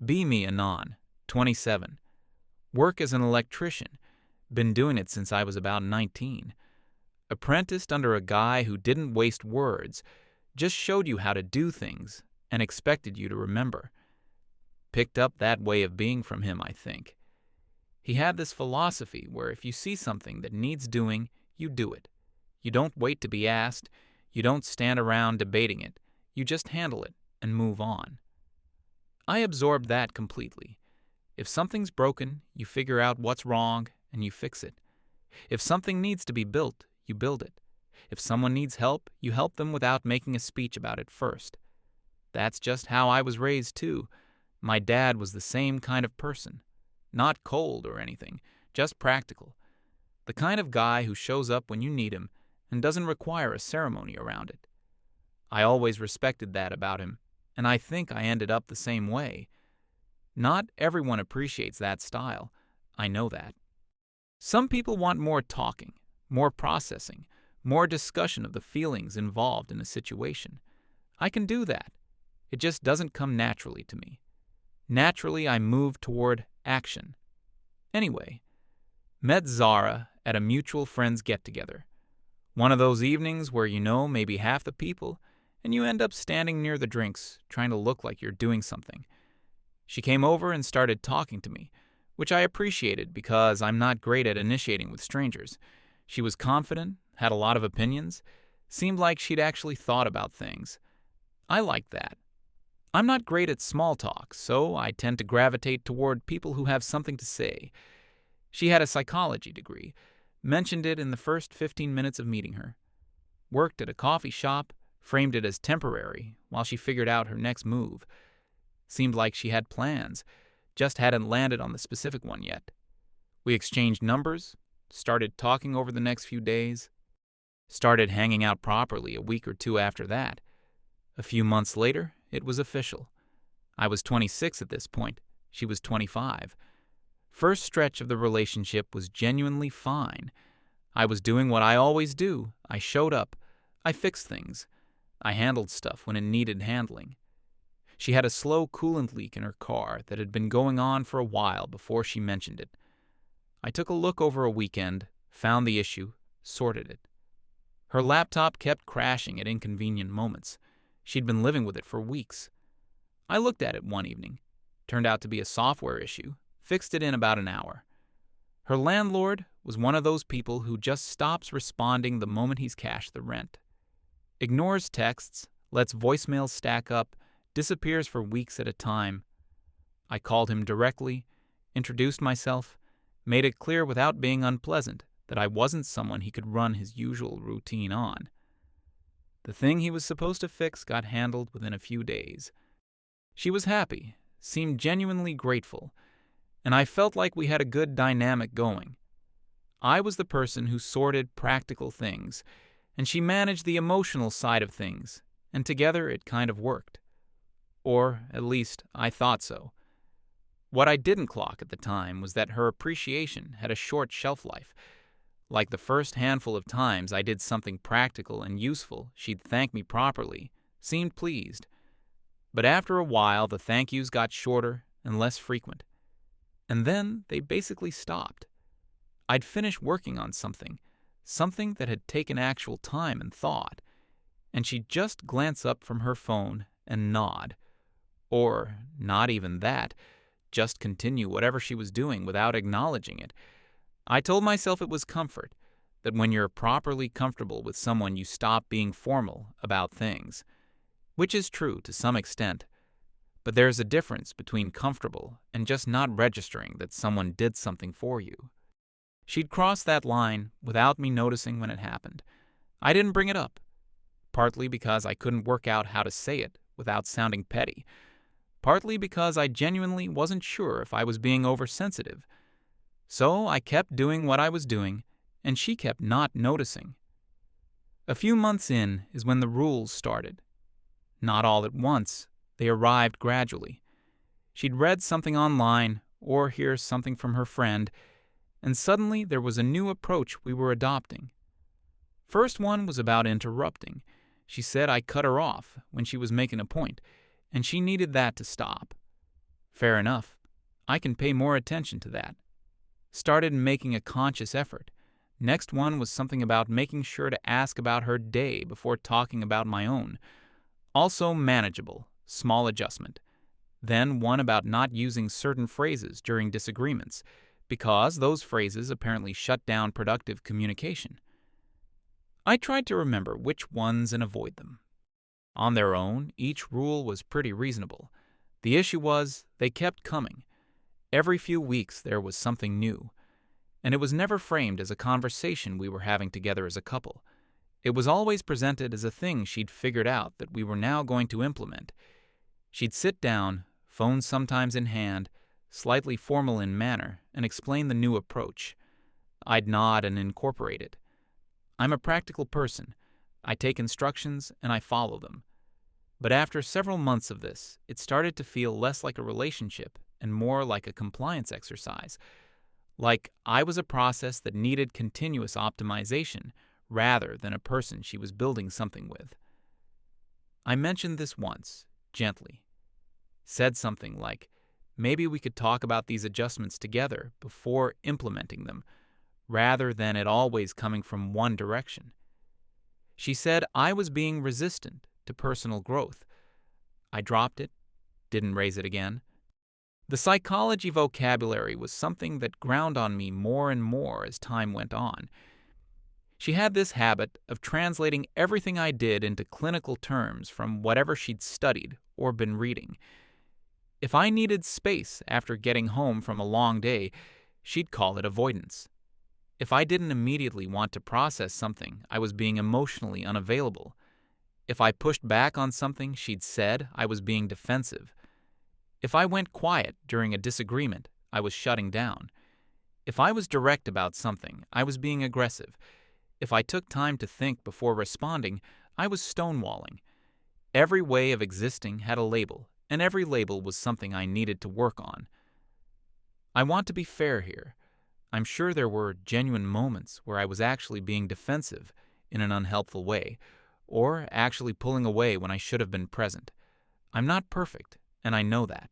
Be me Anon, 27. Work as an electrician. Been doing it since I was about 19. Apprenticed under a guy who didn't waste words, just showed you how to do things and expected you to remember. Picked up that way of being from him, I think. He had this philosophy where if you see something that needs doing, you do it. You don't wait to be asked. You don't stand around debating it. You just handle it and move on. I absorbed that completely. If something's broken, you figure out what's wrong and you fix it. If something needs to be built, you build it. If someone needs help, you help them without making a speech about it first. That's just how I was raised, too. My dad was the same kind of person. Not cold or anything, just practical. The kind of guy who shows up when you need him and doesn't require a ceremony around it. I always respected that about him, and I think I ended up the same way. Not everyone appreciates that style. I know that. Some people want more talking, more processing, more discussion of the feelings involved in a situation. I can do that. It just doesn't come naturally to me. Naturally, I move toward action. Anyway, met Zara at a mutual friend's get-together. One of those evenings where you know maybe half the people, and you end up standing near the drinks, trying to look like you're doing something. She came over and started talking to me, which I appreciated because I'm not great at initiating with strangers. She was confident, had a lot of opinions, seemed like she'd actually thought about things. I liked that. I'm not great at small talk, so I tend to gravitate toward people who have something to say. She had a psychology degree, mentioned it in the first 15 minutes of meeting her. Worked at a coffee shop, framed it as temporary while she figured out her next move. Seemed like she had plans, just hadn't landed on the specific one yet. We exchanged numbers, started talking over the next few days, started hanging out properly a week or two after that. A few months later, it was official. I was 26 at this point. She was 25. First stretch of the relationship was genuinely fine. I was doing what I always do. I showed up. I fixed things. I handled stuff when it needed handling. She had a slow coolant leak in her car that had been going on for a while before she mentioned it. I took a look over a weekend, found the issue, sorted it. Her laptop kept crashing at inconvenient moments. She'd been living with it for weeks. I looked at it one evening. Turned out to be a software issue. Fixed it in about an hour. Her landlord was one of those people who just stops responding the moment he's cashed the rent. Ignores texts, lets voicemails stack up, disappears for weeks at a time. I called him directly, introduced myself, made it clear without being unpleasant that I wasn't someone he could run his usual routine on. The thing he was supposed to fix got handled within a few days. She was happy, seemed genuinely grateful, and I felt like we had a good dynamic going. I was the person who sorted practical things, and she managed the emotional side of things, and together it kind of worked. Or, at least, I thought so. What I didn't clock at the time was that her appreciation had a short shelf life. Like the first handful of times I did something practical and useful, she'd thank me properly, seemed pleased. But after a while, the thank yous got shorter and less frequent. And then they basically stopped. I'd finish working on something that had taken actual time and thought, and she'd just glance up from her phone and nod. Or, not even that, just continue whatever she was doing without acknowledging it. I told myself it was comfort, that when you're properly comfortable with someone you stop being formal about things. Which is true to some extent, but there's a difference between comfortable and just not registering that someone did something for you. She'd crossed that line without me noticing when it happened. I didn't bring it up, partly because I couldn't work out how to say it without sounding petty, partly because I genuinely wasn't sure if I was being oversensitive. So I kept doing what I was doing, and she kept not noticing. A few months in is when the rules started. Not all at once, they arrived gradually. She'd read something online or hear something from her friend, and suddenly there was a new approach we were adopting. First one was about interrupting. She said I cut her off when she was making a point, and she needed that to stop. Fair enough. I can pay more attention to that. Started making a conscious effort. Next one was something about making sure to ask about her day before talking about my own. Also manageable, small adjustment. Then one about not using certain phrases during disagreements, because those phrases apparently shut down productive communication. I tried to remember which ones and avoid them. On their own, each rule was pretty reasonable. The issue was, they kept coming. Every few weeks there was something new. And it was never framed as a conversation we were having together as a couple. It was always presented as a thing she'd figured out that we were now going to implement. She'd sit down, phone sometimes in hand, slightly formal in manner, and explain the new approach. I'd nod and incorporate it. I'm a practical person. I take instructions and I follow them. But after several months of this, it started to feel less like a relationship and more like a compliance exercise. Like I was a process that needed continuous optimization rather than a person she was building something with. I mentioned this once, gently. Said something like, maybe we could talk about these adjustments together before implementing them, rather than it always coming from one direction. She said I was being resistant to personal growth. I dropped it, didn't raise it again. The psychology vocabulary was something that ground on me more and more as time went on. She had this habit of translating everything I did into clinical terms from whatever she'd studied or been reading. If I needed space after getting home from a long day, she'd call it avoidance. If I didn't immediately want to process something, I was being emotionally unavailable. If I pushed back on something she'd said, I was being defensive. If I went quiet during a disagreement, I was shutting down. If I was direct about something, I was being aggressive. If I took time to think before responding, I was stonewalling. Every way of existing had a label, and every label was something I needed to work on. I want to be fair here. I'm sure there were genuine moments where I was actually being defensive in an unhelpful way, or actually pulling away when I should have been present. I'm not perfect, and I know that.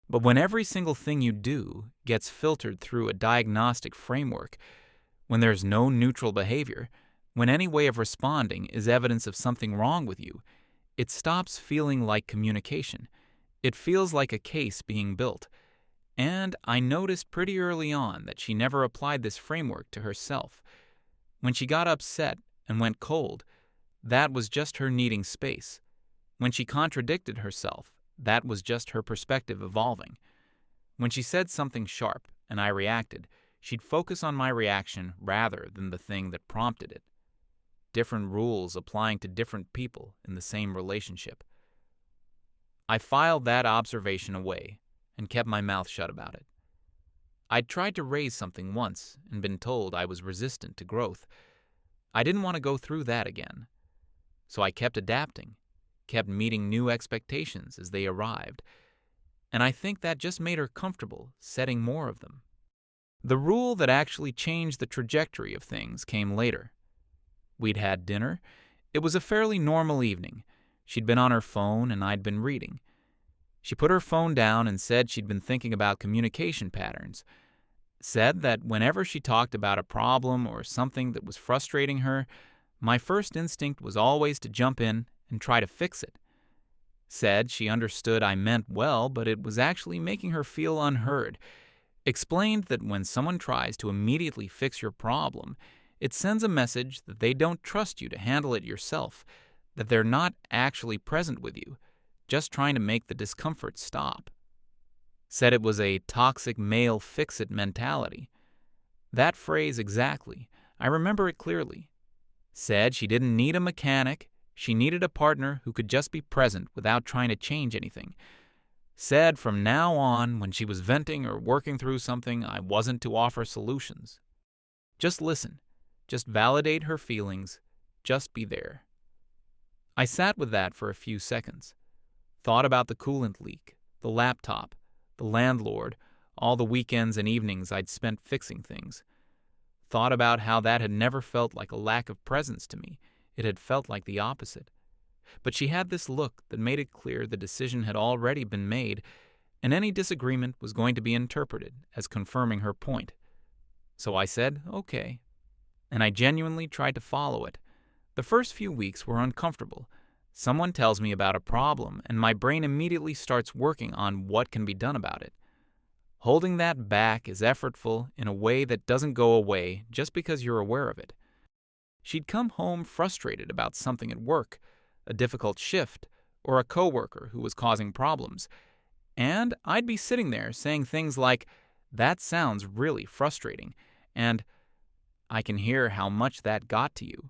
But when every single thing you do gets filtered through a diagnostic framework, when there's no neutral behavior, when any way of responding is evidence of something wrong with you, it stops feeling like communication. It feels like a case being built. And I noticed pretty early on that she never applied this framework to herself. When she got upset and went cold, that was just her needing space. When she contradicted herself, that was just her perspective evolving. When she said something sharp and I reacted, she'd focus on my reaction rather than the thing that prompted it. Different rules applying to different people in the same relationship. I filed that observation away and kept my mouth shut about it. I'd tried to raise something once and been told I was resistant to growth. I didn't want to go through that again. So I kept adapting, kept meeting new expectations as they arrived, and I think that just made her comfortable setting more of them. The rule that actually changed the trajectory of things came later. We'd had dinner. It was a fairly normal evening. She'd been on her phone and I'd been reading. She put her phone down and said she'd been thinking about communication patterns. Said that whenever she talked about a problem or something that was frustrating her, my first instinct was always to jump in and try to fix it. Said she understood I meant well, but it was actually making her feel unheard. Explained that when someone tries to immediately fix your problem, it sends a message that they don't trust you to handle it yourself, that they're not actually present with you, just trying to make the discomfort stop. Said it was a toxic male fix-it mentality. That phrase exactly. I remember it clearly. Said she didn't need a mechanic. She needed a partner who could just be present without trying to change anything. Said from now on, when she was venting or working through something, I wasn't to offer solutions. Just listen. Just validate her feelings. Just be there. I sat with that for a few seconds. Thought about the coolant leak, the laptop, the landlord, all the weekends and evenings I'd spent fixing things. Thought about how that had never felt like a lack of presence to me. It had felt like the opposite. But she had this look that made it clear the decision had already been made, and any disagreement was going to be interpreted as confirming her point. So I said, okay, and I genuinely tried to follow it. The first few weeks were uncomfortable. Someone tells me about a problem, and my brain immediately starts working on what can be done about it. Holding that back is effortful in a way that doesn't go away just because you're aware of it. She'd come home frustrated about something at work, a difficult shift, or a coworker who was causing problems, and I'd be sitting there saying things like, "That sounds really frustrating," and "I can hear how much that got to you,"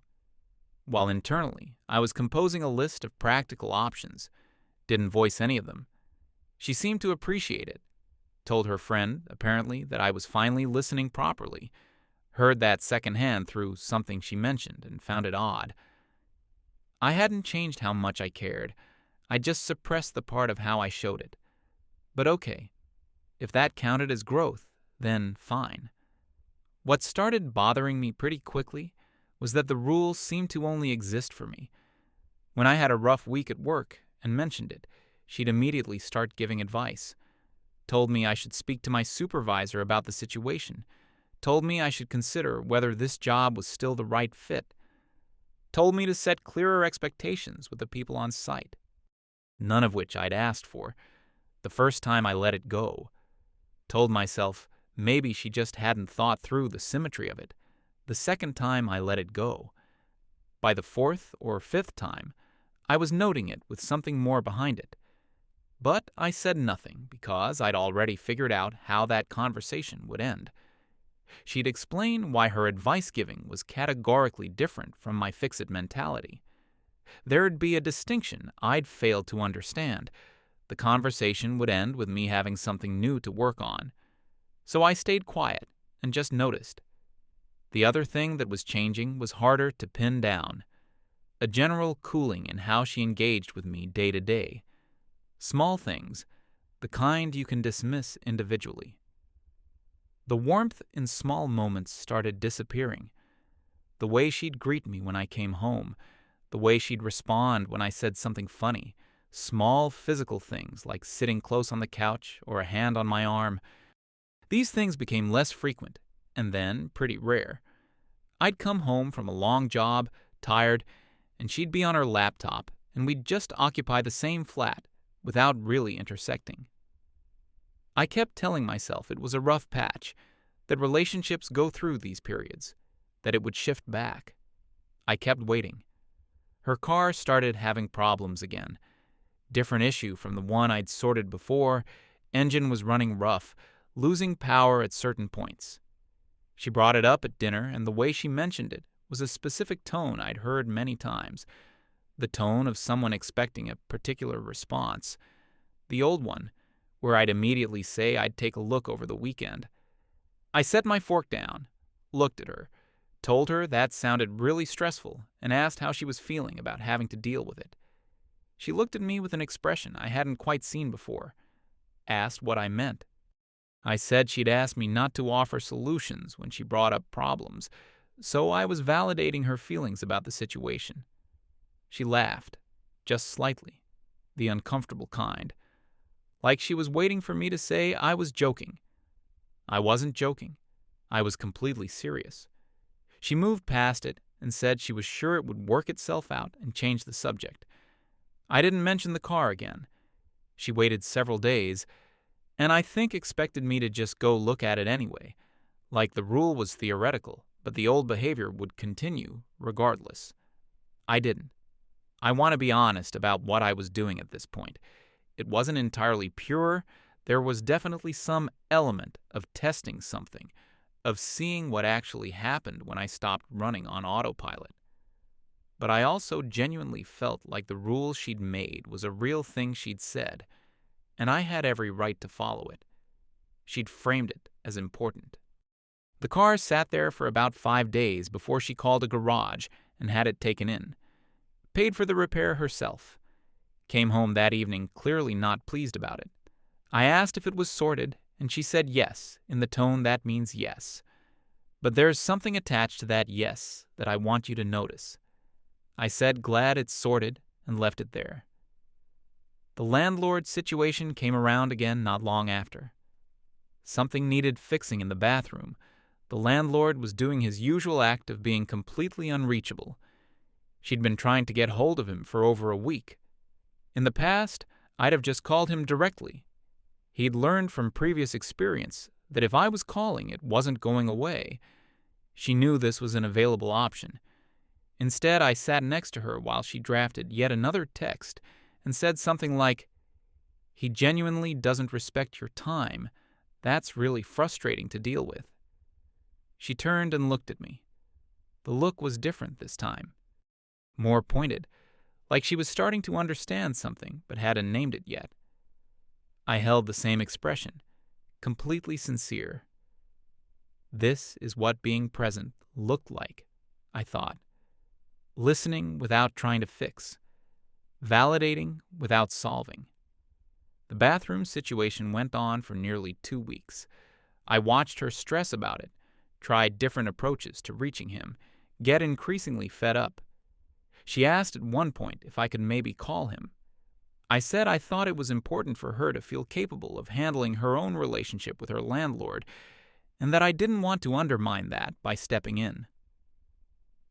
while internally I was composing a list of practical options. Didn't voice any of them. She seemed to appreciate it. Told her friend, apparently, that I was finally listening properly. Heard that secondhand through something she mentioned and found it odd. I hadn't changed how much I cared. I just suppressed the part of how I showed it. But okay, if that counted as growth, then fine. What started bothering me pretty quickly was that the rules seemed to only exist for me. When I had a rough week at work and mentioned it, she'd immediately start giving advice. Told me I should speak to my supervisor about the situation. Told me I should consider whether this job was still the right fit. Told me to set clearer expectations with the people on site. None of which I'd asked for. The first time I let it go. Told myself maybe she just hadn't thought through the symmetry of it. The second time I let it go. By the fourth or fifth time, I was noting it with something more behind it. But I said nothing because I'd already figured out how that conversation would end. She'd explain why her advice-giving was categorically different from my fix-it mentality. There'd be a distinction I'd failed to understand. The conversation would end with me having something new to work on. So I stayed quiet and just noticed. The other thing that was changing was harder to pin down. A general cooling in how she engaged with me day to day. Small things, the kind you can dismiss individually. The warmth in small moments started disappearing. The way she'd greet me when I came home, the way she'd respond when I said something funny, small physical things like sitting close on the couch or a hand on my arm. These things became less frequent and then pretty rare. I'd come home from a long job, tired, and she'd be on her laptop, and we'd just occupy the same flat without really intersecting. I kept telling myself it was a rough patch, that relationships go through these periods, that it would shift back. I kept waiting. Her car started having problems again. Different issue from the one I'd sorted before. Engine was running rough, losing power at certain points. She brought it up at dinner, and the way she mentioned it was a specific tone I'd heard many times. The tone of someone expecting a particular response. The old one, where I'd immediately say I'd take a look over the weekend. I set my fork down, looked at her, told her that sounded really stressful, and asked how she was feeling about having to deal with it. She looked at me with an expression I hadn't quite seen before. Asked what I meant. I said she'd asked me not to offer solutions when she brought up problems, so I was validating her feelings about the situation. She laughed, just slightly, the uncomfortable kind, like she was waiting for me to say I was joking. I wasn't joking. I was completely serious. She moved past it and said she was sure it would work itself out and change the subject. I didn't mention the car again. She waited several days, and I think expected me to just go look at it anyway, like the rule was theoretical, but the old behavior would continue regardless. I didn't. I want to be honest about what I was doing at this point. It wasn't entirely pure. There was definitely some element of testing something, of seeing what actually happened when I stopped running on autopilot. But I also genuinely felt like the rule she'd made was a real thing she'd said, and I had every right to follow it. She'd framed it as important. The car sat there for about 5 days before she called a garage and had it taken in. Paid for the repair herself. Came home that evening clearly not pleased about it. I asked if it was sorted, and she said yes, in the tone that means yes. But there's something attached to that yes that I want you to notice. I said glad it's sorted and left it there. The landlord situation came around again not long after. Something needed fixing in the bathroom. The landlord was doing his usual act of being completely unreachable. She'd been trying to get hold of him for over a week. In the past, I'd have just called him directly. He'd learned from previous experience that if I was calling, it wasn't going away. She knew this was an available option. Instead, I sat next to her while she drafted yet another text and said something like, "He genuinely doesn't respect your time. That's really frustrating to deal with." She turned and looked at me. The look was different this time. More pointed, like she was starting to understand something but hadn't named it yet. I held the same expression, completely sincere. This is what being present looked like, I thought. Listening without trying to fix. Validating without solving. The bathroom situation went on for nearly 2 weeks. I watched her stress about it, tried different approaches to reaching him, get increasingly fed up. She asked at one point if I could maybe call him. I said I thought it was important for her to feel capable of handling her own relationship with her landlord, and that I didn't want to undermine that by stepping in.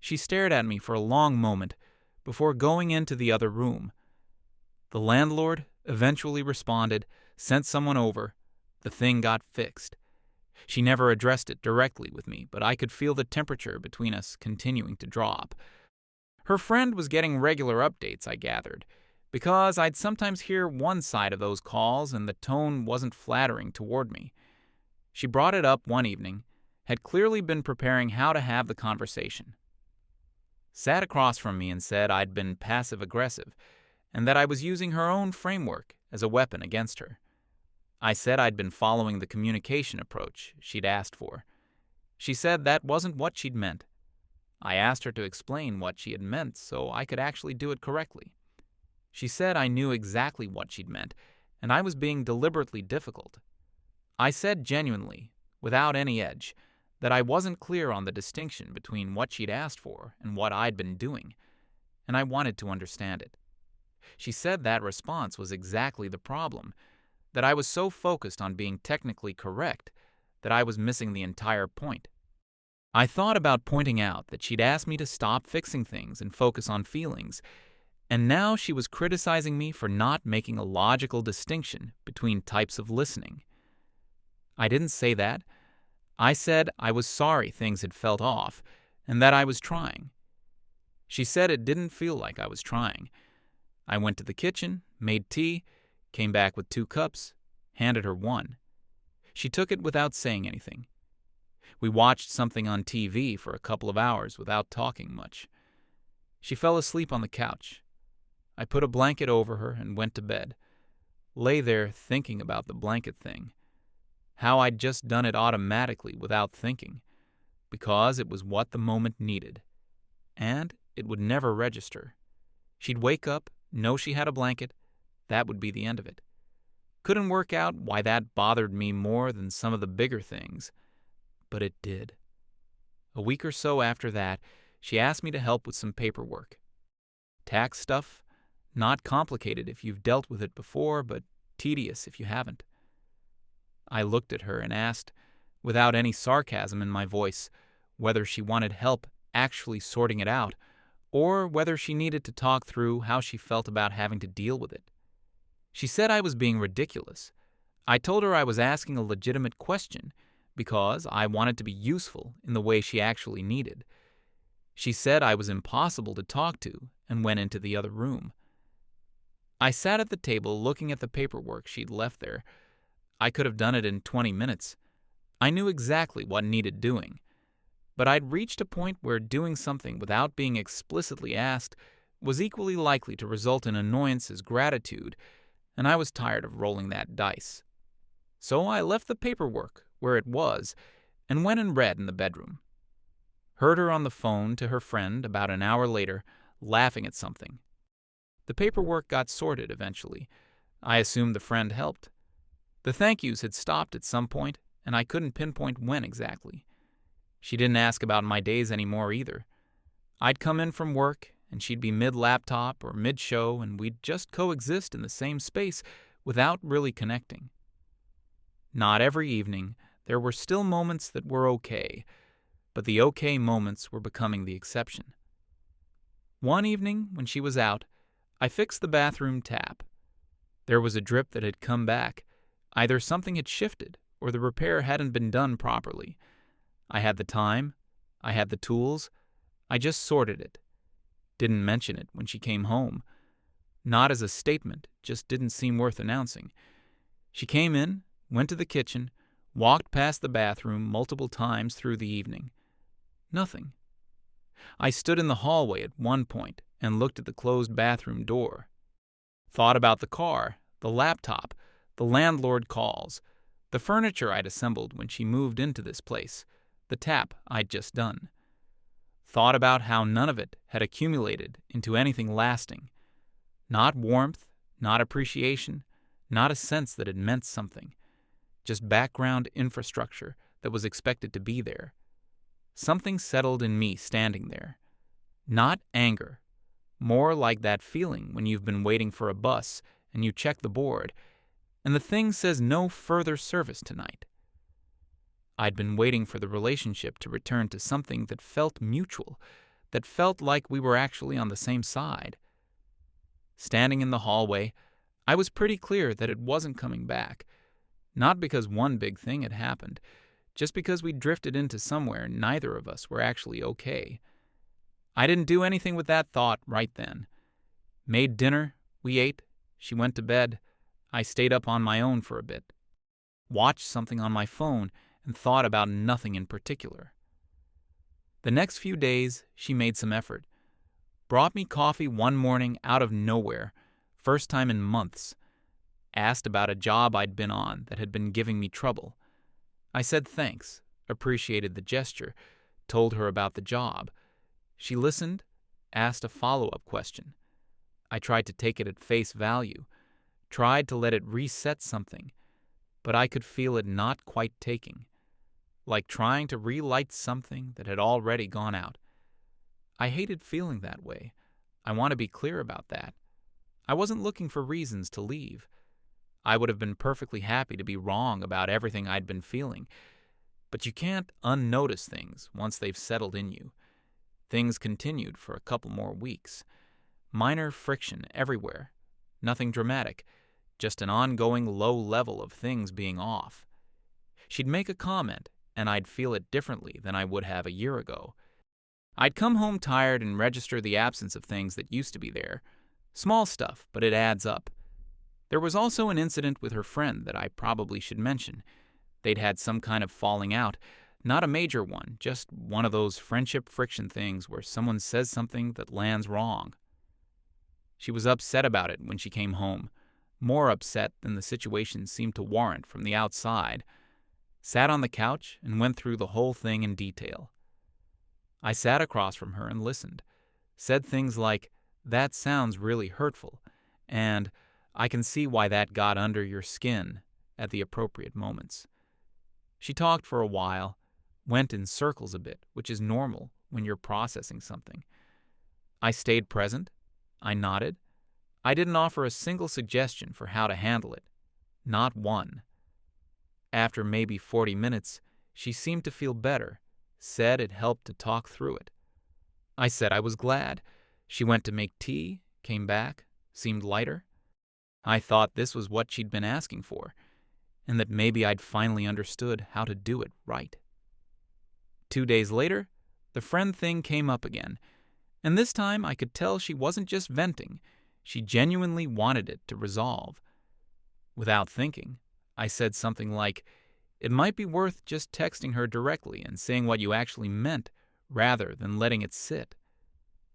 She stared at me for a long moment before going into the other room. The landlord eventually responded, sent someone over. The thing got fixed. She never addressed it directly with me, but I could feel the temperature between us continuing to drop. Her friend was getting regular updates, I gathered, because I'd sometimes hear one side of those calls and the tone wasn't flattering toward me. She brought it up one evening, had clearly been preparing how to have the conversation. Sat across from me and said I'd been passive-aggressive, and that I was using her own framework as a weapon against her. I said I'd been following the communication approach she'd asked for. She said that wasn't what she'd meant. I asked her to explain what she had meant so I could actually do it correctly. She said I knew exactly what she'd meant, and I was being deliberately difficult. I said genuinely, without any edge, that I wasn't clear on the distinction between what she'd asked for and what I'd been doing, and I wanted to understand it. She said that response was exactly the problem, that I was so focused on being technically correct that I was missing the entire point. I thought about pointing out that she'd asked me to stop fixing things and focus on feelings, and now she was criticizing me for not making a logical distinction between types of listening. I didn't say that. I said I was sorry things had felt off and that I was trying. She said it didn't feel like I was trying. I went to the kitchen, made tea, came back with 2 cups, handed her one. She took it without saying anything. We watched something on TV for a couple of hours without talking much. She fell asleep on the couch. I put a blanket over her and went to bed. Lay there thinking about the blanket thing. How I'd just done it automatically without thinking, because it was what the moment needed. And it would never register. She'd wake up, know she had a blanket, that would be the end of it. Couldn't work out why that bothered me more than some of the bigger things, but it did. A week or so after that, she asked me to help with some paperwork. Tax stuff, not complicated if you've dealt with it before, but tedious if you haven't. I looked at her and asked, without any sarcasm in my voice, whether she wanted help actually sorting it out, or whether she needed to talk through how she felt about having to deal with it. She said I was being ridiculous. I told her I was asking a legitimate question because I wanted to be useful in the way she actually needed. She said I was impossible to talk to and went into the other room. I sat at the table looking at the paperwork she'd left there. I could have done it in 20 minutes. I knew exactly what needed doing. But I'd reached a point where doing something without being explicitly asked was equally likely to result in annoyance as gratitude, and I was tired of rolling that dice. So I left the paperwork where it was and went and read in the bedroom. Heard her on the phone to her friend about an hour later, laughing at something. The paperwork got sorted eventually. I assumed the friend helped. The thank yous had stopped at some point, and I couldn't pinpoint when exactly. She didn't ask about my days anymore either. I'd come in from work, and she'd be mid-laptop or mid-show, and we'd just coexist in the same space without really connecting. Not every evening. There were still moments that were okay, but the okay moments were becoming the exception. One evening, when she was out, I fixed the bathroom tap. There was a drip that had come back. Either something had shifted, or the repair hadn't been done properly. I had the time. I had the tools. I just sorted it. Didn't mention it when she came home. Not as a statement, just didn't seem worth announcing. She came in, went to the kitchen, walked past the bathroom multiple times through the evening. Nothing. I stood in the hallway at one point and looked at the closed bathroom door. Thought about the car, the laptop, the landlord calls, the furniture I'd assembled when she moved into this place, the tap I'd just done. Thought about how none of it had accumulated into anything lasting. Not warmth, not appreciation, not a sense that it meant something. Just background infrastructure that was expected to be there. Something settled in me standing there. Not anger. More like that feeling when you've been waiting for a bus and you check the board, and the thing says no further service tonight. I'd been waiting for the relationship to return to something that felt mutual, that felt like we were actually on the same side. Standing in the hallway, I was pretty clear that it wasn't coming back. Not because one big thing had happened, just because we drifted into somewhere neither of us were actually okay. I didn't do anything with that thought right then. Made dinner, we ate, she went to bed, I stayed up on my own for a bit. Watched something on my phone and thought about nothing in particular. The next few days, she made some effort. Brought me coffee one morning out of nowhere, first time in months. Asked about a job I'd been on that had been giving me trouble. I said thanks, appreciated the gesture, told her about the job. She listened, asked a follow-up question. I tried to take it at face value, tried to let it reset something, but I could feel it not quite taking, like trying to relight something that had already gone out. I hated feeling that way. I want to be clear about that. I wasn't looking for reasons to leave. I would have been perfectly happy to be wrong about everything I'd been feeling, but you can't unnotice things once they've settled in you. Things continued for a couple more weeks. Minor friction everywhere. Nothing dramatic, just an ongoing low level of things being off. She'd make a comment, and I'd feel it differently than I would have a year ago. I'd come home tired and register the absence of things that used to be there. Small stuff, but it adds up. There was also an incident with her friend that I probably should mention. They'd had some kind of falling out, not a major one, just one of those friendship friction things where someone says something that lands wrong. She was upset about it when she came home, more upset than the situation seemed to warrant from the outside. Sat on the couch and went through the whole thing in detail. I sat across from her and listened, said things like, "That sounds really hurtful," and "I can see why that got under your skin," at the appropriate moments. She talked for a while, went in circles a bit, which is normal when you're processing something. I stayed present. I nodded. I didn't offer a single suggestion for how to handle it. Not one. After maybe 40 minutes, she seemed to feel better, said it helped to talk through it. I said I was glad. She went to make tea, came back, seemed lighter. I thought this was what she'd been asking for, and that maybe I'd finally understood how to do it right. 2 days later, the friend thing came up again, and this time I could tell she wasn't just venting, she genuinely wanted it to resolve. Without thinking, I said something like, "It might be worth just texting her directly and saying what you actually meant, rather than letting it sit."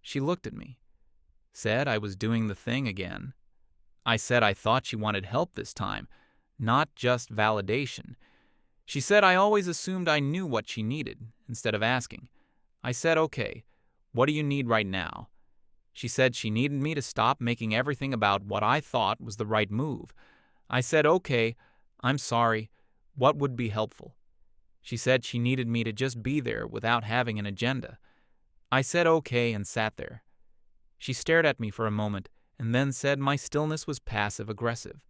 She looked at me, said I was doing the thing again. I said I thought she wanted help this time, not just validation. She said I always assumed I knew what she needed, instead of asking. I said, "Okay, what do you need right now?" She said she needed me to stop making everything about what I thought was the right move. I said, "Okay, I'm sorry. What would be helpful?" She said she needed me to just be there without having an agenda. I said okay and sat there. She stared at me for a moment and then said my stillness was passive-aggressive.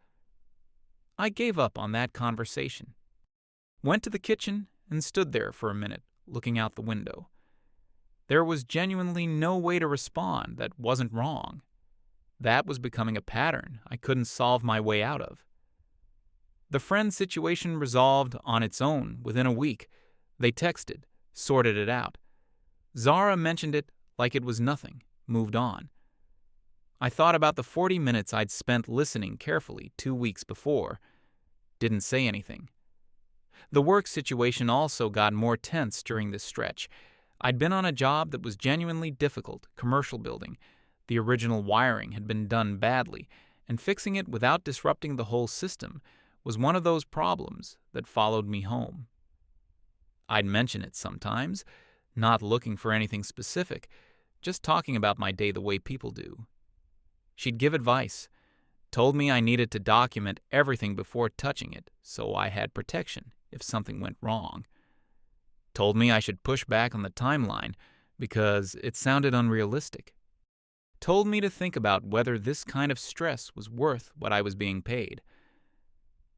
I gave up on that conversation. Went to the kitchen and stood there for a minute, looking out the window. There was genuinely no way to respond that wasn't wrong. That was becoming a pattern I couldn't solve my way out of. The friend situation resolved on its own within a week. They texted, sorted it out. Zara mentioned it like it was nothing, moved on. I thought about the 40 minutes I'd spent listening carefully 2 weeks before. Didn't say anything. The work situation also got more tense during this stretch. I'd been on a job that was genuinely difficult, commercial building. The original wiring had been done badly, and fixing it without disrupting the whole system was one of those problems that followed me home. I'd mention it sometimes, not looking for anything specific, just talking about my day the way people do. She'd give advice, told me I needed to document everything before touching it so I had protection if something went wrong. Told me I should push back on the timeline because it sounded unrealistic. Told me to think about whether this kind of stress was worth what I was being paid.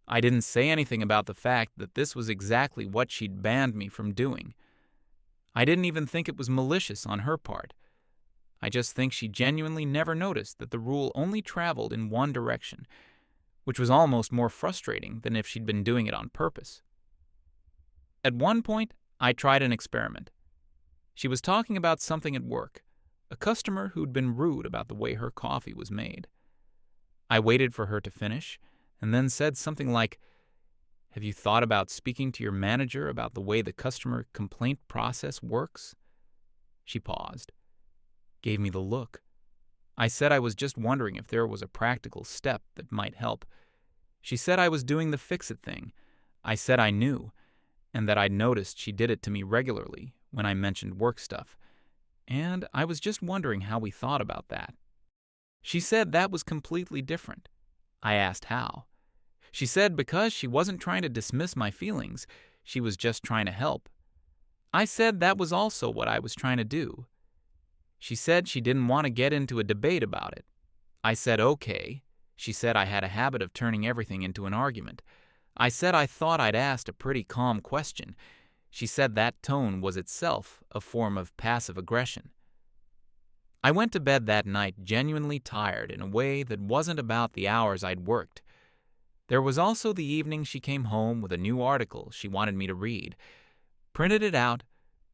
I didn't say anything about the fact that this was exactly what she'd banned me from doing. I didn't even think it was malicious on her part. I just think she genuinely never noticed that the rule only traveled in one direction, which was almost more frustrating than if she'd been doing it on purpose. At one point, I tried an experiment. She was talking about something at work, a customer who'd been rude about the way her coffee was made. I waited for her to finish, and then said something like, "Have you thought about speaking to your manager about the way the customer complaint process works?" She paused, gave me the look. I said I was just wondering if there was a practical step that might help. She said I was doing the fix-it thing. I said I knew, and that I'd noticed she did it to me regularly when I mentioned work stuff, and I was just wondering how we thought about that. She said that was completely different. I asked how. She said because she wasn't trying to dismiss my feelings, she was just trying to help. I said that was also what I was trying to do. She said she didn't want to get into a debate about it. I said okay. She said I had a habit of turning everything into an argument. I said I thought I'd asked a pretty calm question. She said that tone was itself a form of passive aggression. I went to bed that night genuinely tired in a way that wasn't about the hours I'd worked. There was also the evening she came home with a new article she wanted me to read. Printed it out,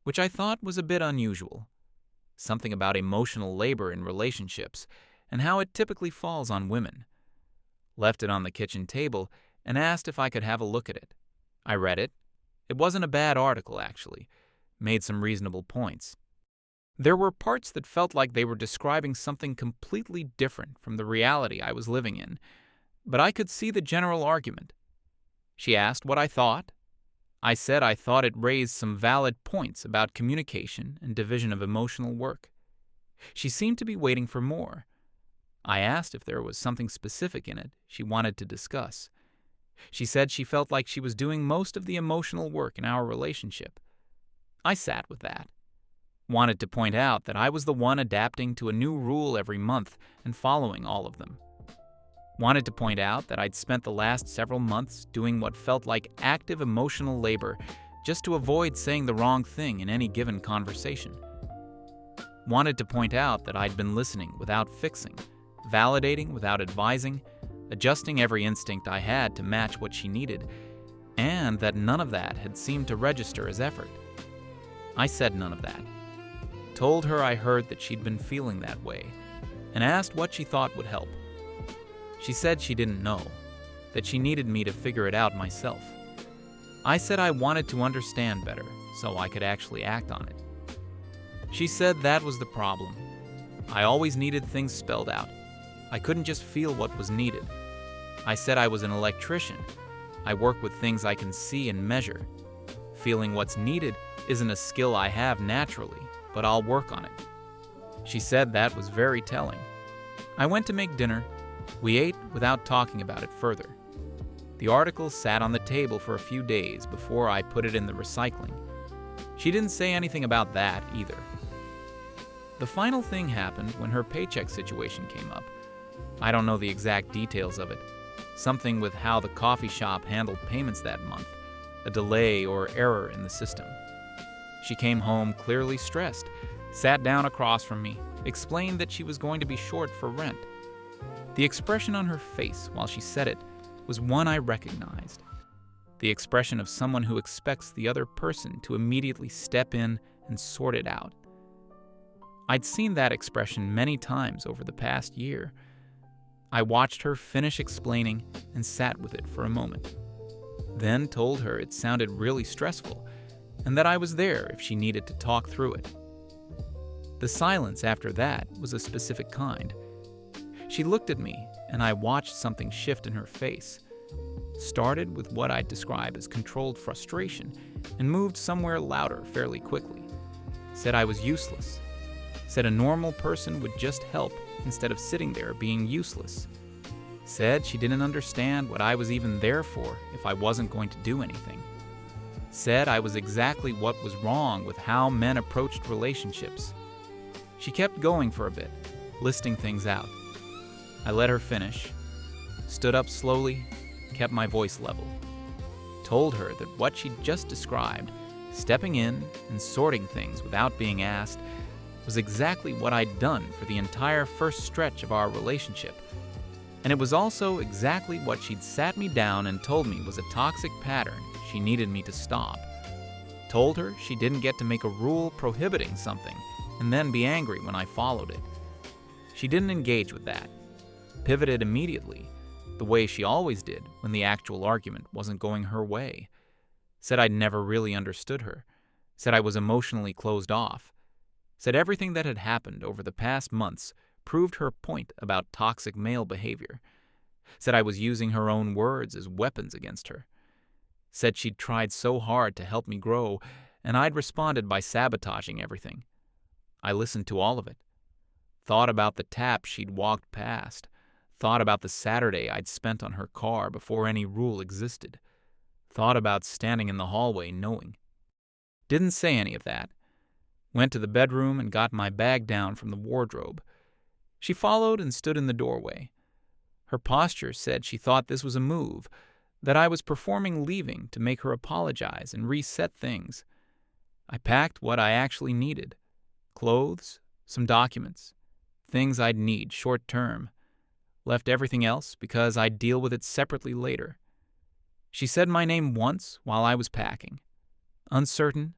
which I thought was a bit unusual. Something about emotional labor in relationships and how it typically falls on women. Left it on the kitchen table and asked if I could have a look at it. I read it. It wasn't a bad article, actually. Made some reasonable points. There were parts that felt like they were describing something completely different from the reality I was living in, but I could see the general argument. She asked what I thought. I said I thought it raised some valid points about communication and division of emotional work. She seemed to be waiting for more. I asked if there was something specific in it she wanted to discuss. She said she felt like she was doing most of the emotional work in our relationship. I sat with that. Wanted to point out that I was the one adapting to a new rule every month and following all of them. Wanted to point out that I'd spent the last several months doing what felt like active emotional labor just to avoid saying the wrong thing in any given conversation. Wanted to point out that I'd been listening without fixing, validating without advising, adjusting every instinct I had to match what she needed, and that none of that had seemed to register as effort. I said none of that. Told her I heard that she'd been feeling that way, and asked what she thought would help. She said she didn't know, that she needed me to figure it out myself. I said I wanted to understand better, so I could actually act on it. She said that was the problem. I always needed things spelled out. I couldn't just feel what was needed. I said I was an electrician. I work with things I can see and measure. Feeling what's needed isn't a skill I have naturally, but I'll work on it. She said that was very telling. I went to make dinner. We ate without talking about it further. The article sat on the table for a few days before I put it in the recycling. She didn't say anything about that either. The final thing happened when her paycheck situation came up. I don't know the exact details of it. Something with how the coffee shop handled payments that month, a delay or error in the system. She came home clearly stressed, sat down across from me, explained that she was going to be short for rent. The expression on her face while she said it was one I recognized. The expression of someone who expects the other person to immediately step in and sort it out. I'd seen that expression many times over the past year. I watched her finish explaining and sat with it for a moment. Then told her it sounded really stressful and that I was there if she needed to talk through it. The silence after that was a specific kind. She looked at me and I watched something shift in her face. Started with what I'd describe as controlled frustration and moved somewhere louder fairly quickly. Said I was useless. Said a normal person would just help instead of sitting there being useless. Said she didn't understand what I was even there for if I wasn't going to do anything. Said I was exactly what was wrong with how men approached relationships. She kept going for a bit, listing things out. I let her finish, stood up slowly, kept my voice level. Told her that what she'd just described, stepping in and sorting things without being asked, was exactly what I'd done for the entire first stretch of our relationship. And it was also exactly what she'd sat me down and told me was a toxic pattern she needed me to stop. Told her she didn't get to make a rule prohibiting something and then be angry when I followed it. She didn't engage with that. Pivoted immediately, the way she always did when the actual argument wasn't going her way. Said I'd never really understood her. Said I was emotionally closed off. Said everything that had happened over the past months proved her point about toxic male behavior. Said I was using her own words as weapons against her. Said she'd tried so hard to help me grow, and I'd responded by sabotaging everything. I listened to all of it. Thought about the tap she'd walked past. Thought about the Saturday I'd spent on her car before any rule existed. Thought about standing in the hallway knowing. Didn't say any of that. Went to the bedroom and got my bag down from the wardrobe. She followed and stood in the doorway. Her posture said she thought this was a move, that I was performing leaving to make her apologize and reset things. I packed what I actually needed. Clothes, some documents, things I'd need short term. Left everything else because I'd deal with it separately later. She said my name once while I was packing. Uncertain,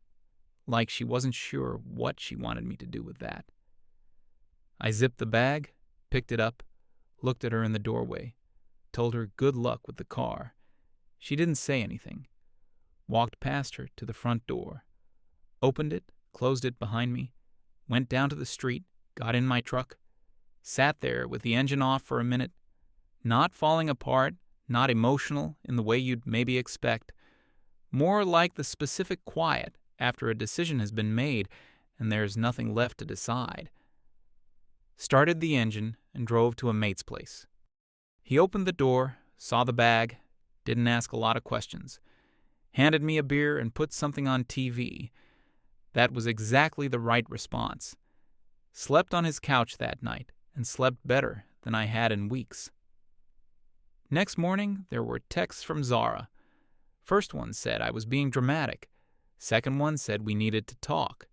like she wasn't sure what she wanted me to do with that. I zipped the bag, picked it up, looked at her in the doorway, told her good luck with the car. She didn't say anything. Walked past her to the front door. Opened it, closed it behind me, went down to the street, got in my truck, sat there with the engine off for a minute, not falling apart, not emotional in the way you'd maybe expect, more like the specific quiet after a decision has been made and there's nothing left to decide. Started the engine and drove to a mate's place. He opened the door, saw the bag, didn't ask a lot of questions, handed me a beer and put something on TV. That was exactly the right response. Slept on his couch that night and slept better than I had in weeks. Next morning, there were texts from Zara. First one said I was being dramatic. Second one said we needed to talk.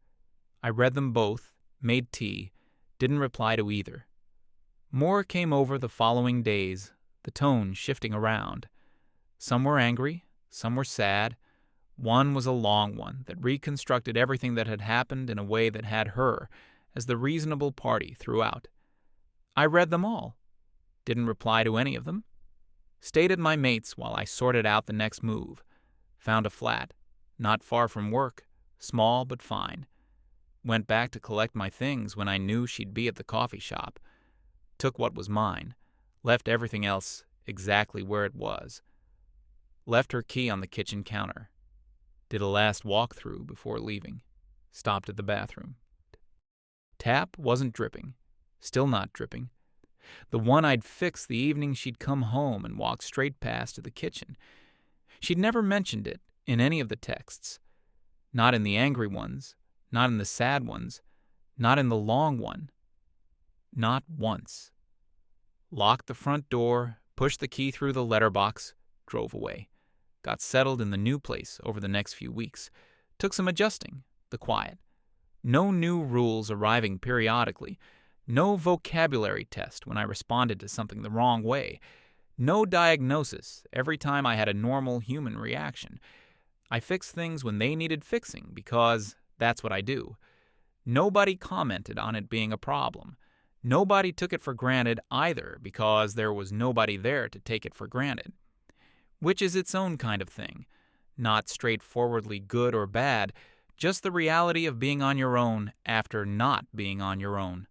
I read them both, made tea, didn't reply to either. More came over the following days, the tone shifting around. Some were angry, some were sad. One was a long one that reconstructed everything that had happened in a way that had her as the reasonable party throughout. I read them all. Didn't reply to any of them. Stayed at my mate's while I sorted out the next move. Found a flat, not far from work, small but fine. Went back to collect my things when I knew she'd be at the coffee shop. Took what was mine. Left everything else exactly where it was. Left her key on the kitchen counter. Did a last walkthrough before leaving. Stopped at the bathroom. Tap wasn't dripping. Still not dripping. The one I'd fixed the evening she'd come home and walked straight past to the kitchen. She'd never mentioned it in any of the texts. Not in the angry ones, not in the sad ones, Not in the long one. Not once. Locked the front door, pushed the key through the letterbox, drove away. Got settled in the new place over the next few weeks. Took some adjusting, the quiet. No new rules arriving periodically. No vocabulary test when I responded to something the wrong way. No diagnosis every time I had a normal human reaction. I fixed things when they needed fixing because that's what I do. Nobody commented on it being a problem. Nobody took it for granted either because there was nobody there to take it for granted. Which is its own kind of thing. Not straightforwardly good or bad, just the reality of being on your own after not being on your own.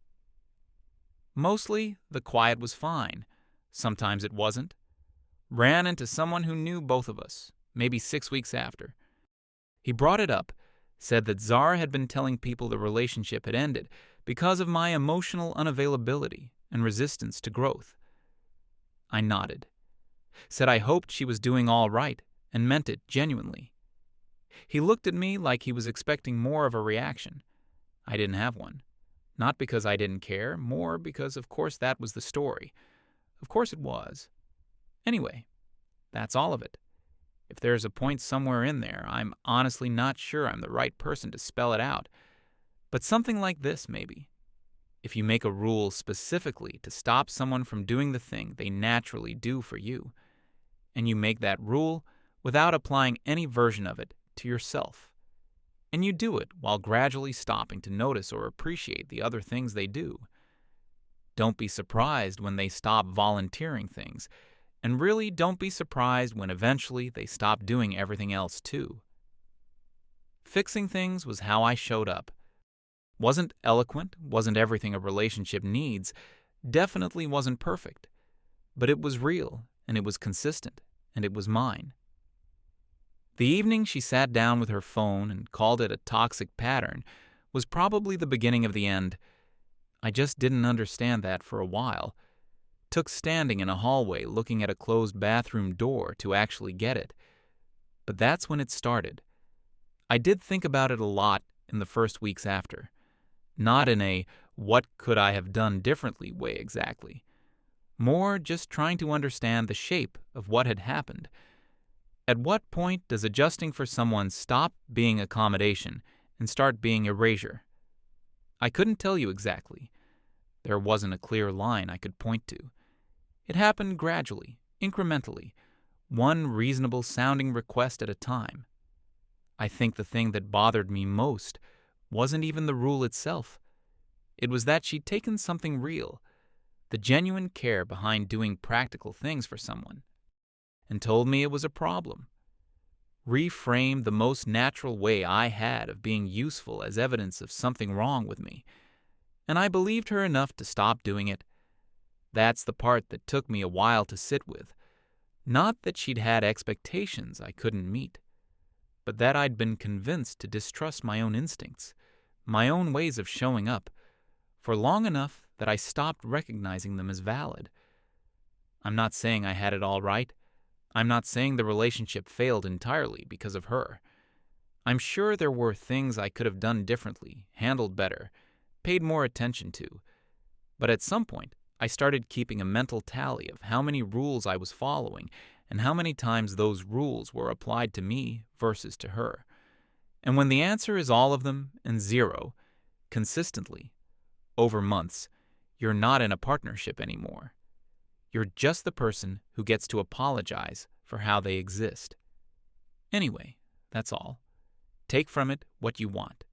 Mostly, the quiet was fine. Sometimes it wasn't. Ran into someone who knew both of us, maybe 6 weeks after. He brought it up, said that Zara had been telling people the relationship had ended because of my emotional unavailability and resistance to growth. I nodded. Said I hoped she was doing all right and meant it genuinely. He looked at me like he was expecting more of a reaction. I didn't have one. Not because I didn't care, more because of course that was the story. Of course it was. Anyway, that's all of it. If there's a point somewhere in there, I'm honestly not sure I'm the right person to spell it out. But something like this, maybe. If you make a rule specifically to stop someone from doing the thing they naturally do for you, and you make that rule without applying any version of it to yourself, and you do it while gradually stopping to notice or appreciate the other things they do. Don't be surprised when they stop volunteering things, and really don't be surprised when eventually they stop doing everything else too. Fixing things was how I showed up. Wasn't eloquent, wasn't everything a relationship needs, definitely wasn't perfect. But it was real, and it was consistent, and it was mine. The evening she sat down with her phone and called it a toxic pattern was probably the beginning of the end. I just didn't understand that for a while. Took standing in a hallway looking at a closed bathroom door to actually get it. But that's when it started. I did think about it a lot in the first weeks after. Not in a what could I have done differently way exactly. More just trying to understand the shape of what had happened. At what point does adjusting for someone stop being accommodation and start being erasure? I couldn't tell you exactly. There wasn't a clear line I could point to. It happened gradually, incrementally, one reasonable sounding request at a time. I think the thing that bothered me most wasn't even the rule itself. It was that she'd taken something real, the genuine care behind doing practical things for someone, and told me it was a problem. Reframed the most natural way I had of being useful as evidence of something wrong with me, and I believed her enough to stop doing it. That's the part that took me a while to sit with. Not that she'd had expectations I couldn't meet, but that I'd been convinced to distrust my own instincts, my own ways of showing up, for long enough that I stopped recognizing them as valid. I'm not saying I had it all right. I'm not saying the relationship failed entirely because of her. I'm sure there were things I could have done differently, handled better, paid more attention to. But at some point, I started keeping a mental tally of how many rules I was following and how many times those rules were applied to me versus to her. And when the answer is all of them and zero, consistently, over months, you're not in a partnership anymore. You're just the person who gets to apologize for how they exist. Anyway, that's all. Take from it what you want.